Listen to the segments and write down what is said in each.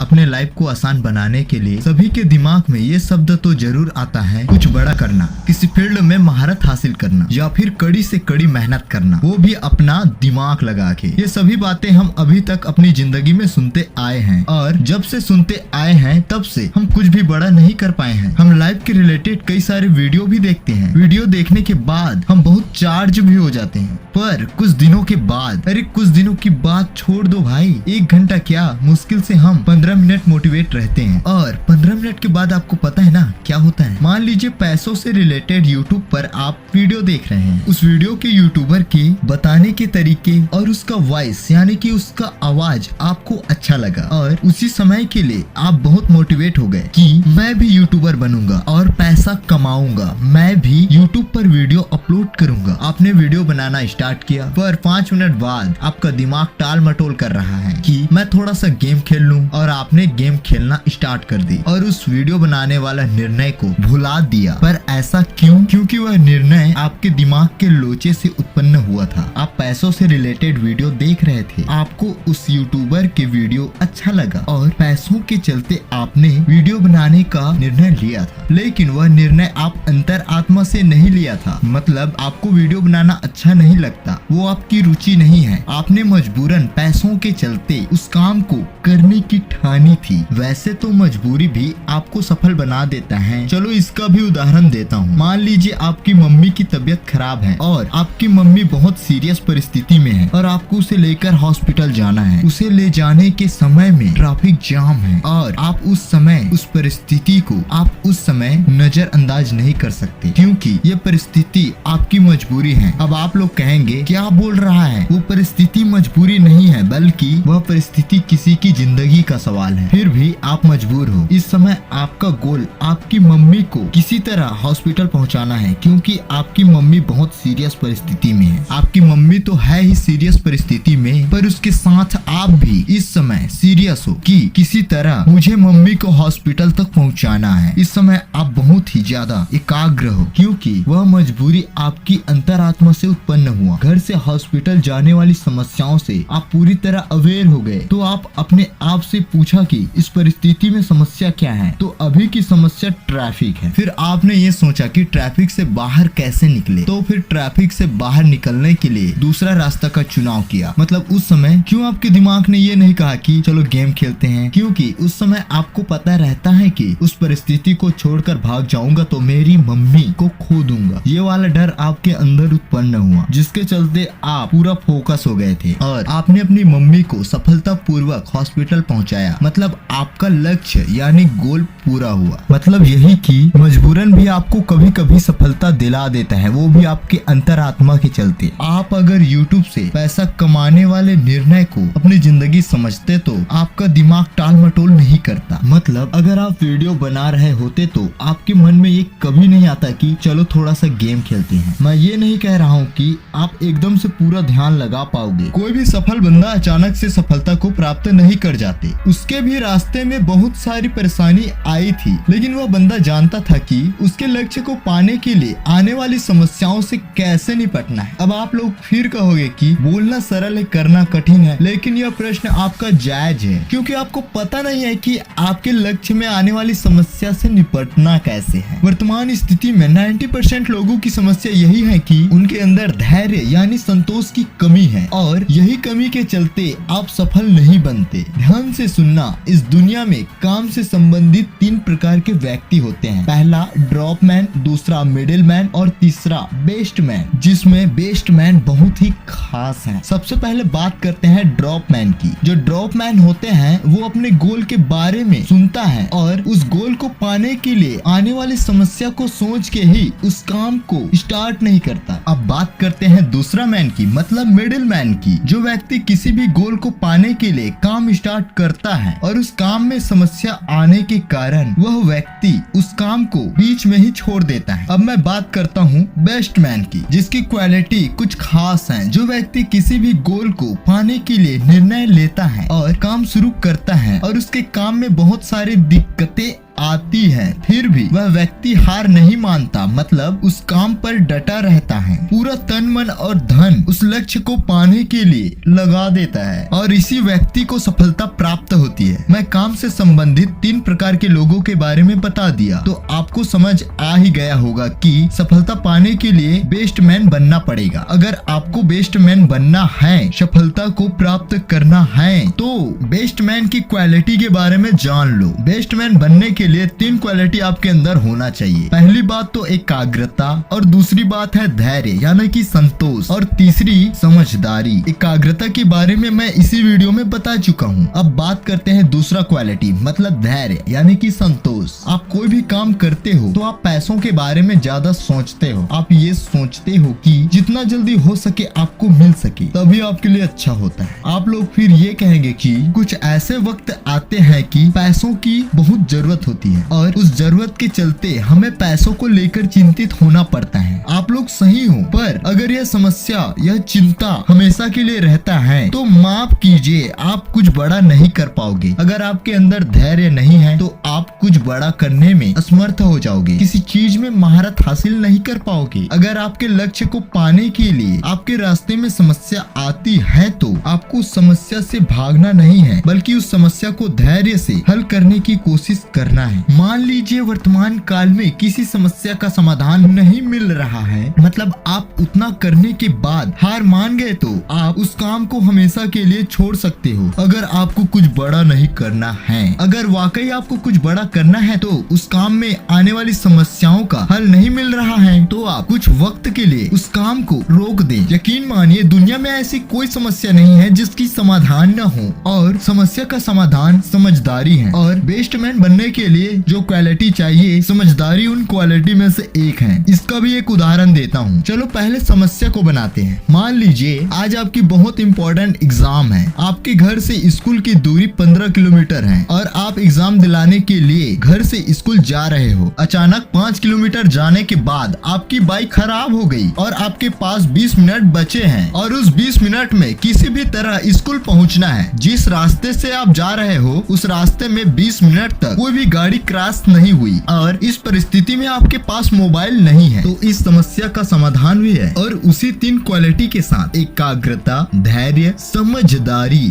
अपने लाइफ को आसान बनाने के लिए सभी के दिमाग में ये शब्द तो जरूर आता है, कुछ बड़ा करना, किसी फील्ड में महारत हासिल करना या फिर कड़ी से कड़ी मेहनत करना, वो भी अपना दिमाग लगा के। ये सभी बातें हम अभी तक अपनी जिंदगी में सुनते आए हैं और जब से सुनते आए हैं तब से हम कुछ भी बड़ा नहीं कर पाए हैं। हम लाइफ के रिलेटेड कई सारे वीडियो भी देखते हैं। वीडियो देखने के बाद हम बहुत चार्ज भी हो जाते हैं, पर कुछ दिनों के बाद, अरे कुछ दिनों की बात छोड़ दो भाई, 1 घंटा क्या, मुश्किल से हम 15 मिनट मोटिवेट रहते हैं और 15 मिनट के बाद आपको पता है ना क्या होता है। मान लीजिए पैसों से रिलेटेड यूट्यूब पर आप वीडियो देख रहे हैं। उस वीडियो के यूट्यूबर के बताने के तरीके और उसका वॉइस यानी कि उसका आवाज आपको अच्छा लगा और उसी समय के लिए आप बहुत मोटिवेट हो गए कि मैं भी यूट्यूबर बनूंगा और पैसा कमाऊंगा, मैं भी यूट्यूब पर वीडियो अपलोड करूंगा। आपने वीडियो बनाना स्टार्ट किया, पर 5 मिनट बाद आपका दिमाग टाल मटोल कर रहा है कि मैं थोड़ा सा गेम खेल लूं और आपने गेम खेलना स्टार्ट कर दी और उस वीडियो बनाने वाला निर्णय को भुला दिया। पर ऐसा क्यों? क्योंकि वह निर्णय आपके दिमाग के लोचे से उत्पन्न हुआ था। आप पैसों से रिलेटेड वीडियो देख रहे थे, आपको उस यूट्यूबर के वीडियो अच्छा लगा और पैसों के चलते आपने वीडियो बनाने का निर्णय लिया था। लेकिन वह निर्णय आप अंतर आत्मा से नहीं लिया था। मतलब आपको वीडियो बनाना अच्छा नहीं लगता, वो आपकी रुचि नहीं है, आपने मजबूरन पैसों के चलते उस काम को करने की ठानी थी। वैसे तो मजबूरी भी आपको सफल बना देता है। चलो इसका भी उदाहरण देता हूँ। मान लीजिए आपकी मम्मी की तबीयत खराब है और आपकी मम्मी बहुत सीरियस परिस्थिति में है और आपको उसे लेकर हॉस्पिटल जाना है। उसे ले जाने के समय में ट्रैफिक जाम है और आप उस समय उस परिस्थिति को आप उस समय नजरअंदाज नहीं कर सकते, क्योंकि ये परिस्थिति आपकी मजबूरी है। अब आप लोग कहेंगे क्या बोल रहा है, वो परिस्थिति मजबूरी नहीं है बल्कि वह परिस्थिति किसी की जिंदगी का सवाल है। फिर भी आप मजबूर हो। इस समय आपका गोल आपकी मम्मी को किसी तरह हॉस्पिटल पहुंचाना है, क्योंकि आपकी मम्मी बहुत सीरियस परिस्थिति में है। आपकी मम्मी तो है ही सीरियस परिस्थिति में, पर उसके साथ आप भी इस समय सीरियस हो कि किसी तरह मुझे मम्मी को हॉस्पिटल तक पहुंचाना है। इस समय आप बहुत ही ज्यादा एकाग्र हो, क्योंकि वह मजबूरी आपकी अंतरात्मा से उत्पन्न हुआ। घर से हॉस्पिटल जाने वाली समस्याओं से आप पूरी तरह अवेयर हो गए, तो आप अपने आप से पूछा कि इस परिस्थिति में समस्या क्या है, तो अभी की समस्या ट्रैफिक है। फिर आपने ये सोचा कि ट्रैफिक से बाहर कैसे निकले, तो फिर ट्रैफिक से बाहर निकलने के लिए दूसरा रास्ता का चुनाव किया। मतलब उस समय क्यों आपके दिमाग ने ये नहीं कहा कि चलो गेम खेलते हैं, क्योंकि उस समय आपको पता रहता है कि उस परिस्थिति को छोड़कर भाग जाऊंगा तो मेरी मम्मी को खो दूंगा। ये वाला डर आपके अंदर उत्पन्न हुआ, जिसके चलते आप पूरा फोकस हो गए थे और आपने अपनी मम्मी को सफलता पूर्वक हॉस्पिटल पहुंचाया। मतलब आपका लक्ष्य यानी गोल पूरा हुआ। मतलब यही कि मजबूरन भी आपको कभी कभी सफलता दिला देता है, वो भी आपके अंतरात्मा के चलते। आप अगर YouTube से पैसा कमाने वाले निर्णय को अपनी जिंदगी समझते तो आपका दिमाग टाल मटोल नहीं करता। मतलब अगर आप वीडियो बना रहे होते तो आपके मन में ये कभी नहीं आता कि चलो थोड़ा सा गेम खेलते हैं। मैं ये नहीं कह रहा हूँ कि आप एकदम से पूरा ध्यान लगा पाओगे। कोई भी सफल बंदा अचानक से सफलता को प्राप्त नहीं कर जाते। उसके भी रास्ते में बहुत सारी परेशानी आई थी, लेकिन वह बंदा जानता था कि उसके लक्ष्य को पाने के लिए आने वाली समस्याओं से कैसे निपटना है। अब आप लोग फिर कहोगे कि बोलना सरल है करना कठिन है, लेकिन यह प्रश्न आपका जायज है, क्योंकि आपको पता नहीं है कि आपके लक्ष्य में आने वाली समस्या से निपटना कैसे है। वर्तमान स्थिति में 90% लोगों की समस्या यही है कि उनके अंदर धैर्य यानी संतोष की कमी है और यही कमी के चलते आप सफल नहीं बनते। ध्यान से सुनना, इस दुनिया में काम से संबंधित 3 प्रकार के व्यक्ति होते हैं। पहला ड्रॉप मैन, दूसरा मिडिल मैन और तीसरा बेस्ट मैन, जिसमें बेस्ट मैन बहुत ही खास है। सबसे पहले बात करते हैं ड्रॉप मैन की। जो ड्रॉप मैन होते हैं वो अपने गोल के बारे में सुनता है और उस गोल को पाने के लिए आने वाली समस्या को सोच के ही उस काम को स्टार्ट नहीं करता। अब बात करते हैं दूसरा मैन की, मतलब मिडिल मैन की। जो व्यक्ति किसी भी गोल को पाने के लिए काम स्टार्ट करता है और उस काम में समस्या आने के कारण वह व्यक्ति उस काम को बीच में ही छोड़ देता है। अब मैं बात करता हूँ बेस्ट मैन की, जिसकी क्वालिटी कुछ खास है। जो व्यक्ति किसी भी गोल को पाने के लिए निर्णय लेता है और काम शुरू करता है और उसके काम में बहुत सारी दिक्कतें आती है, फिर भी वह व्यक्ति हार नहीं मानता, मतलब उस काम पर डटा रहता है, पूरा तन मन और धन उस लक्ष्य को पाने के लिए लगा देता है और इसी व्यक्ति को सफलता प्राप्त होती है। मैं काम से संबंधित 3 प्रकार के लोगों के बारे में बता दिया तो आपको समझ आ ही गया होगा कि सफलता पाने के लिए बेस्ट मैन बनना पड़ेगा। अगर आपको बेस्ट मैन बनना है, सफलता को प्राप्त करना है, तो बेस्ट मैन की क्वालिटी के बारे में जान लो। बेस्ट मैन बनने के लिए 3 क्वालिटी आपके अंदर होना चाहिए। पहली बात तो एकाग्रता, और दूसरी बात है धैर्य यानी कि संतोष, और तीसरी समझदारी। एकाग्रता के बारे में मैं इसी वीडियो में बता चुका हूँ। अब बात करते हैं दूसरा क्वालिटी मतलब धैर्य यानी कि संतोष। आप कोई भी काम करते हो तो आप पैसों के बारे में ज्यादा सोचते हो। आप ये सोचते हो कि जितना जल्दी हो सके आपको मिल सके, तभी आपके लिए अच्छा होता है। आप लोग फिर ये कहेंगे कि कुछ ऐसे वक्त आते हैं कि पैसों की बहुत जरूरत होती है और उस जरूरत के चलते हमें पैसों को लेकर चिंतित होना पड़ता है। आप लोग सही हो, पर अगर यह समस्या, यह चिंता हमेशा के लिए रहता है तो माफ कीजिए, आप कुछ बड़ा नहीं कर पाओगे। अगर आपके अंदर धैर्य नहीं है तो आप कुछ बड़ा करने में असमर्थ हो जाओगे, किसी चीज में महारत हासिल नहीं कर पाओगे। अगर आपके लक्ष्य को पाने के लिए आपके रास्ते में समस्या आती है तो आपको समस्या से भागना नहीं है, बल्कि उस समस्या को धैर्य से हल करने की कोशिश करना है। मान लीजिए वर्तमान काल में किसी समस्या का समाधान नहीं मिल रहा है, मतलब आप उतना करने के बाद हार मान गए, तो आप उस काम को हमेशा के लिए छोड़ सकते हो। अगर आपको कुछ बड़ा नहीं करना है, अगर वाकई आपको कुछ बड़ा करना है तो उस काम में आने वाली समस्याओं का हल नहीं मिल रहा है तो आप कुछ वक्त के लिए उस काम को रोक दें। यकीन मानिए दुनिया में ऐसी कोई समस्या नहीं है जिसकी समाधान न हो, और समस्या का समाधान समझदारी है। और बेस्ट मैन बनने के लिए जो क्वालिटी चाहिए, समझदारी उन क्वालिटी में से एक है। इसका भी एक उदाहरण देता हूँ। चलो पहले समस्या को बनाते हैं। मान लीजिए आज आपकी बहुत इंपॉर्टेंट एग्जाम है। आपके घर से स्कूल की दूरी 15 किलोमीटर है और आप एग्जाम दिलाने के लिए घर से स्कूल जा रहे हो। अचानक 5 किलोमीटर जाने के बाद आपकी बाइक खराब हो गई और आपके पास 20 मिनट बचे हैं और उस 20 मिनट में किसी भी तरह स्कूल पहुंचना है। जिस रास्ते से आप जा रहे हो उस रास्ते में 20 मिनट तक कोई भी गाड़ी क्रॉस नहीं हुई और इस परिस्थिति में आपके पास मोबाइल नहीं है, तो इस समस्या का समाधान भी है। और उसी 3 क्वालिटी के साथ एकाग्रता, धैर्य, समझदारी।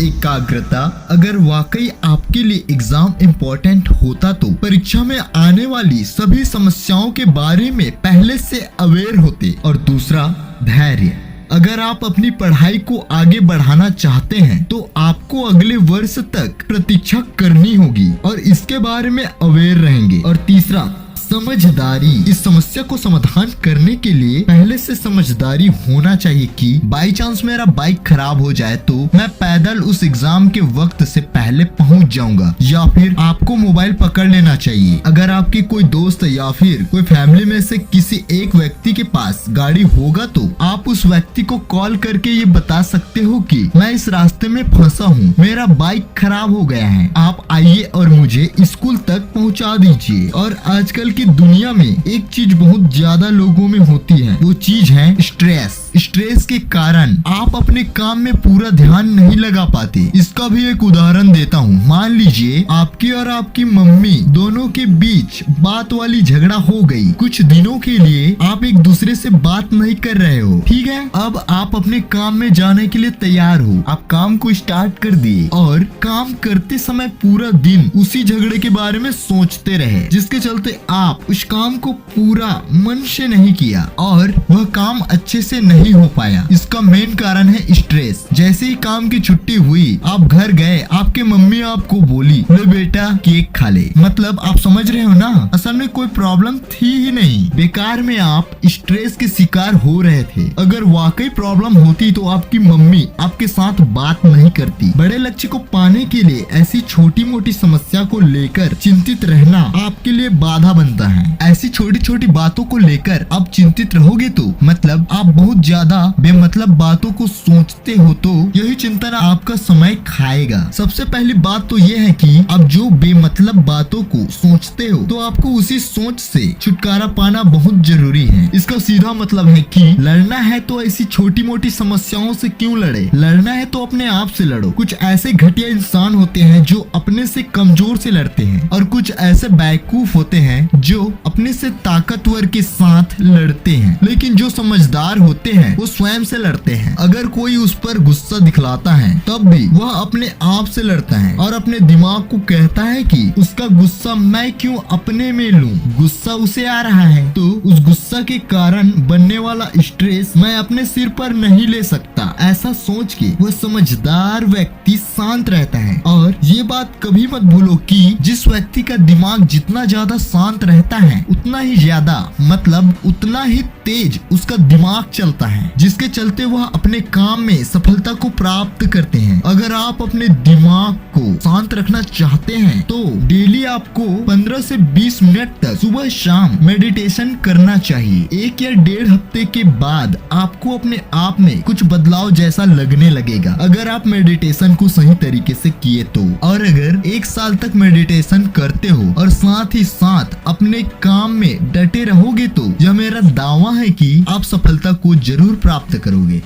एकाग्रता, अगर वाकई आपके लिए एग्जाम इम्पोर्टेंट होता तो परीक्षा में आने वाली सभी समस्याओं के बारे में पहले से अवेयर होते। और दूसरा धैर्य, अगर आप अपनी पढ़ाई को आगे बढ़ाना चाहते हैं तो आपको अगले वर्ष तक प्रतीक्षा करनी होगी और इसके बारे में अवेयर रहेंगे। और तीसरा समझदारी, इस समस्या को समाधान करने के लिए पहले से समझदारी होना चाहिए कि बाई चांस मेरा बाइक खराब हो जाए तो मैं पैदल उस एग्जाम के वक्त से पहले पहुंच जाऊंगा, या फिर आपको मोबाइल पकड़ लेना चाहिए। अगर आपके कोई दोस्त या फिर कोई फैमिली में से किसी एक व्यक्ति के पास गाड़ी होगा तो आप उस व्यक्ति को कॉल करके ये बता सकते हो कि मैं इस रास्ते में फंसा हूँ, मेरा बाइक खराब हो गया है, आप आइए और मुझे स्कूल तक पहुँचा दीजिए। और आजकल की दुनिया में एक चीज बहुत ज्यादा लोगों में होती है, वो चीज है स्ट्रेस। स्ट्रेस के कारण आप अपने काम में पूरा ध्यान नहीं लगा पाते। इसका भी एक उदाहरण देता हूँ। मान लीजिए आपकी और आपकी मम्मी दोनों के बीच बात वाली झगड़ा हो गई। कुछ दिनों के लिए आप एक दूसरे से बात नहीं कर रहे हो, ठीक है। अब आप अपने काम में जाने के लिए तैयार हो, आप काम को स्टार्ट कर दिए और काम करते समय पूरा दिन उसी झगड़े के बारे में सोचते रहे, जिसके चलते आप उस काम को पूरा मन से नहीं किया और वह काम अच्छे से नहीं हो पाया। इसका मेन कारण है स्ट्रेस। जैसे ही काम की छुट्टी हुई, आप घर गए, आपके मम्मी आपको बोली, ले बेटा केक खा ले। मतलब आप समझ रहे हो ना, असल में कोई प्रॉब्लम थी ही नहीं, बेकार में आप स्ट्रेस के शिकार हो रहे थे। अगर वाकई प्रॉब्लम होती तो आपकी मम्मी आपके साथ बात नहीं करती। बड़े लक्ष्य को पाने के लिए ऐसी छोटी मोटी समस्या को लेकर चिंतित रहना आपके लिए बाधा बनता है। ऐसी छोटी छोटी बातों को लेकर आप चिंतित रहोगे तो मतलब आप बहुत ज्यादा बेमतलब बातों को सोचते हो, तो यही चिंतन आपका समय खाएगा। सबसे पहली बात तो ये है कि आप जो बेमतलब बातों को सोचते हो तो आपको उसी सोच से छुटकारा पाना बहुत जरूरी है। इसका सीधा मतलब है कि लड़ना है तो ऐसी छोटी मोटी समस्याओं से क्यों लड़े, लड़ना है तो अपने आप से लड़ो। कुछ ऐसे घटिया इंसान होते हैं जो अपने से कमजोर से लड़ते हैं और कुछ ऐसे बेवकूफ होते हैं जो अपने से ताकतवर के साथ लड़ते हैं, लेकिन जो समझदार होते हैं वो स्वयं से लड़ते हैं। अगर कोई उस पर गुस्सा दिखलाता है तब भी वह अपने आप से लड़ता है और अपने दिमाग को कहता है कि उसका गुस्सा मैं क्यों अपने में लूं, गुस्सा उसे आ रहा है तो उस गुस्सा के कारण बनने वाला स्ट्रेस मैं अपने सिर पर नहीं ले सकता। ऐसा सोच के वह समझदार व्यक्ति शांत रहता है। और ये बात कभी मत भूलो कि जिस व्यक्ति का दिमाग जितना ज्यादा शांत रहता है उतना ही ज्यादा मतलब उतना ही तेज उसका दिमाग चलता है, जिसके चलते वह अपने काम में सफलता को प्राप्त करते हैं। अगर आप अपने दिमाग को शांत रखना चाहते हैं तो डेली आपको 15 से 20 मिनट तक सुबह शाम मेडिटेशन करना चाहिए। 1 या 1.5 हफ्ते के बाद आपको अपने आप में कुछ बदलाव जैसा लगने लगेगा अगर आप मेडिटेशन को सही तरीके से किए तो। और अगर 1 साल तक मेडिटेशन करते हो और साथ ही साथ अपने काम में डटे रहोगे तो यह मेरा दावा है कि आप सफलता को जरूर प्राप्त करोगे।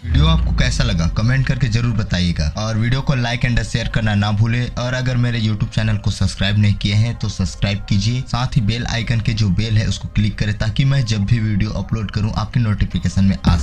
वीडियो आपको कैसा लगा कमेंट करके जरूर बताइएगा और वीडियो को लाइक एंड शेयर करना ना भूले। और अगर मेरे YouTube चैनल को सब्सक्राइब नहीं किए हैं तो सब्सक्राइब कीजिए, साथ ही बेल आइकन के जो बेल है उसको क्लिक करें ताकि मैं जब भी वीडियो अपलोड करूं आपके नोटिफिकेशन में आ